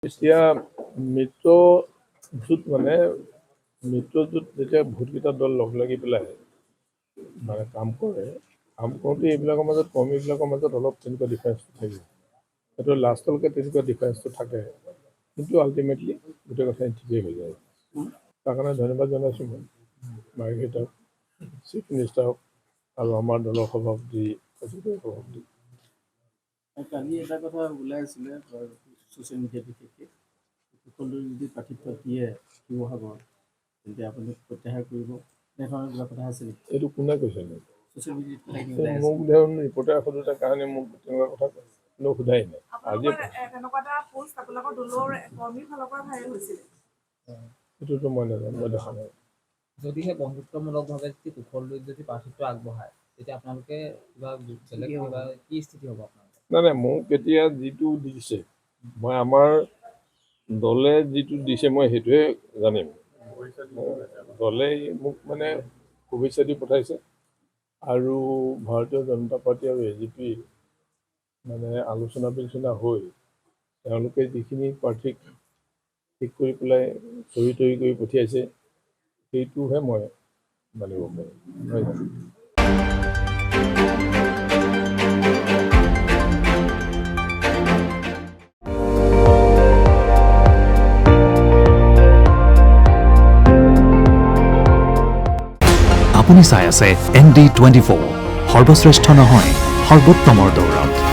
এতিয়া মিত্ৰজোঁট মানে মিত্ৰজোঁট যেতিয়া বহুতকেইটা দল লগ লাগি পেলাই মানে কাম কৰোঁতে এইবিলাকৰ মাজত কৰ্মীবিলাকৰ মাজত অলপ তেনেকুৱা ডিফাৰেঞ্চটো থাকিব। সেইটো লাষ্টলৈকে তেনেকুৱা ডিফাৰেঞ্চটো থাকে, কিন্তু আল্টিমেটলি গোটেই কথাখিনি ঠিকেই হৈ যায়। তাৰ কাৰণে ধন্যবাদ জনাইছোঁ মই মাৰ্ঘেৰিটাক, চিফ মিনিষ্টাৰক আৰু আমাৰ দলৰ সভাপতি সভাপতি। কালি এটা কথা ওলাই আছিলে ছ'চিয়েল মিডিয়াত বিশেষকৈ সকলোৱে যদি প্ৰাৰ্থিত্ব দিয়ে শিৱসাগৰ তেন্তে আপুনি প্ৰত্যাহাৰ কৰিব তেনেধৰণৰ কিবা কথা আছে নেকি? এইটো কোনে কৈছে নো? ছ'চিয়েল মিডিয়াত মোক দেখোন ৰিপৰ্টাৰ সোধোতে কাৰণে মোক তেনেকুৱা কথা কোনেও সোধাই নাই। আজি সেইটোতো মই নাজানো, মই দেখা নাই। যদিহে বন্ধুত্বমূলকভাৱে যদি কুশল যদি প্ৰাৰ্থিত্ব আগবঢ়ায় তেতিয়া আপোনালোকে কিবা বেলেগ কিবা কি স্থিতি হ'ব আপোনালোকৰ? নাই মোক এতিয়া যিটো দিছে মই আমাৰ দলে যিটো দিছে মই সেইটোৱে জানিম। দলে মোক মানে শুভেচ্ছা দি পঠাইছে আৰু ভাৰতীয় জনতা পাৰ্টি আৰু AJP মানে আলোচনা বিলোচনা হৈ তেওঁলোকে যিখিনি প্ৰাৰ্থীক ঠিক কৰি পেলাই চহী তহী কৰি পঠিয়াইছে সেইটোহে মই মানিব পাৰোঁ, নহয় জানো? আপুনি চাই আছে ND24 সৰ্বশ্ৰেষ্ঠ নহয় সৰ্বোত্তমৰ দৌৰত।